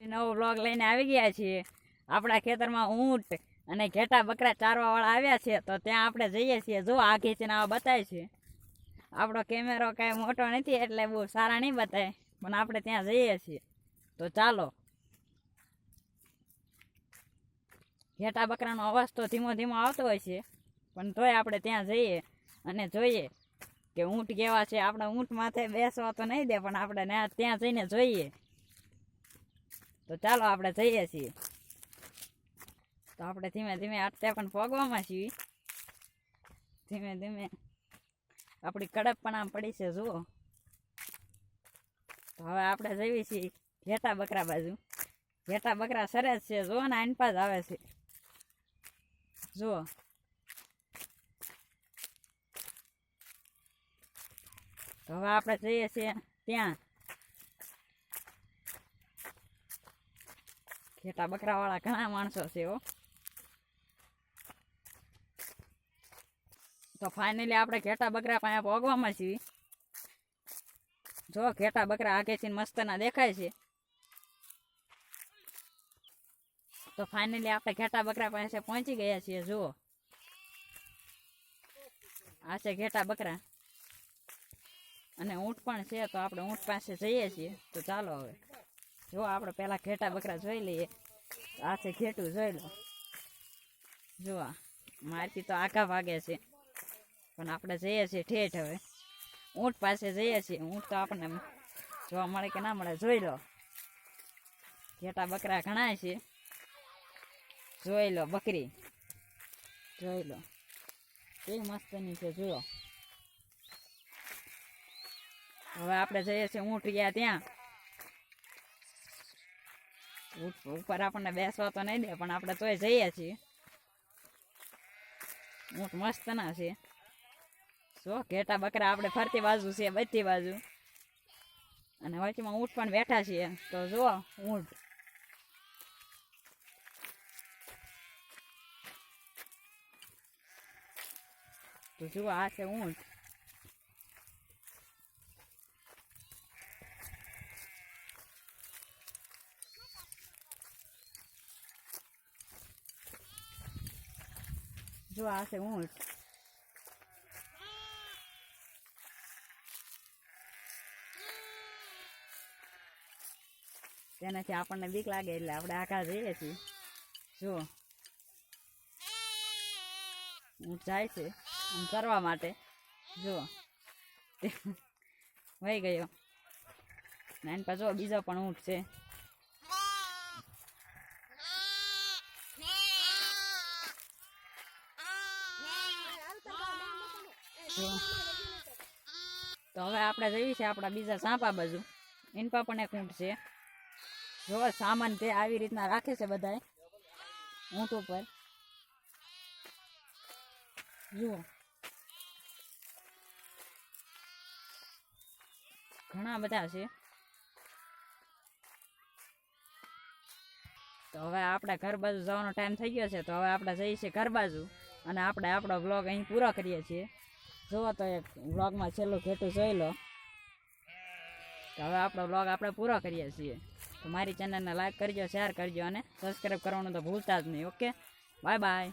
નવો વ્લોગ લઈને આવી ગયા છીએ. આપણા ખેતરમાં ઊંટ અને ઘેટા બકરા ચારવા વાળા આવ્યા છે, તો ત્યાં આપણે જઈએ છીએ. જો આ ખેંચીને આવા બતાય છે. આપણો કેમેરો કાંઈ મોટો નથી એટલે બહુ સારા નહીં બતાય, પણ આપણે ત્યાં જઈએ છીએ. તો ચાલો. ઘેટા બકરાનો અવાજ તો ધીમો ધીમો આવતો હોય છે, પણ તોય આપણે ત્યાં જઈએ અને જોઈએ કે ઊંટ કેવા છે. આપણે ઊંટ માથે બેસવા તો નહીં દે, પણ આપણે ત્યાં જઈને જોઈએ. તો ચાલો આપણે જઈએ છીએ. તો આપણે ધીમે ધીમે આટતે પણ પગવામાં છીએ. ધીમે ધીમે આપણી કડક પણ આમ પડી છે. જુઓ, તો હવે આપણે જઈએ છીએ ઘેટા બકરા બાજુ. ઘેટા બકરા સરસ છે. જુઓ ને, આનપાસ આવે છે. જુઓ, તો હવે આપણે જઈએ છીએ ત્યાં. ઘેટા બકરા વાળા ઘણા માણસો છે હો. તો ફાઇનલી આપણે ઘેટા બકરા પાસે પહોંચવામાં છીએ. જો ઘેટા બકરા આગેથી મસ્તના દેખાય છે. તો ફાઇનલી આપણે ઘેટા બકરા પાસે પહોંચી ગયા છીએ. જુઓ, આ છે ઘેટા બકરા અને ઊંટ પણ છે. તો આપણે ઊંટ પાસે જઈએ છીએ. તો ચાલો હવે જો આપણે પહેલાં ઘેટા બકરા જોઈ લઈએ. આ છે ઘેટું, જોઈ લો. જુઓ, મારથી તો આઘા ભાગે છે, પણ આપણે જઈએ છીએ ઠેઠ. હવે ઊંટ પાસે જઈએ છીએ. ઊંટ તો આપણને જોવા મળે કે ના મળે, જોઈ લો. ઘેટા બકરા ઘણા છે. જોઈ લો, બકરી જોઈ લો, એ મસ્તની છે. જુઓ, હવે આપણે જઈએ છીએ ઊંટ ગયા ત્યાં. ઊંટ ઉપર આપણને બેસવા તો નહીં દે, પણ આપણે તોય જઈએ છીએ. ઊંટ મસ્તના છે. જો ઘેટા બકરા આપણે ફરતી બાજુ છે, બધી બાજુ, અને વચમાં ઊંટ પણ બેઠા છીએ. તો જુઓ ઊંટ, તો જુઓ આ છે ઊંટ. જો આ છે ઊંટ. તેનાથી આપણને બીક લાગે એટલે આપણે આઘા જઈએ છીએ. જુઓ, ઊંટ જાય છે આમ કરવા માટે. જુઓ, વહી ગયો. નાની પાસે જો બીજો પણ ઊંટ છે. તો હવે આપણે જઈએ છીએ આપણા બીજા સાપા બાજુ. એનપા પણ એક ઊંટ છે. જો સામાન તે આવી રીતના રાખે છે બધાએ ઊંટ ઉપર. જુઓ, ઘણા બધા છે. તો હવે આપણે ઘર બાજુ જવાનો ટાઈમ થઈ ગયો છે. તો હવે આપણે જઈએ છીએ ઘર બાજુ અને આપણે આપણો વ્લોગ અહીં પૂરો કરીએ છીએ. જુઓ, તો એક વ્લોગમાં છેલ્લું ઘેટું જોઈ લો. તો હવે આપણો વ્લોગ આપણે પૂરો કરીએ છીએ. તો મારી ચેનલને લાઈક કરજો, શેર કરજો અને સબસ્ક્રાઈબ કરવાનું તો ભૂલતા જ નહીં. Okay, bye bye.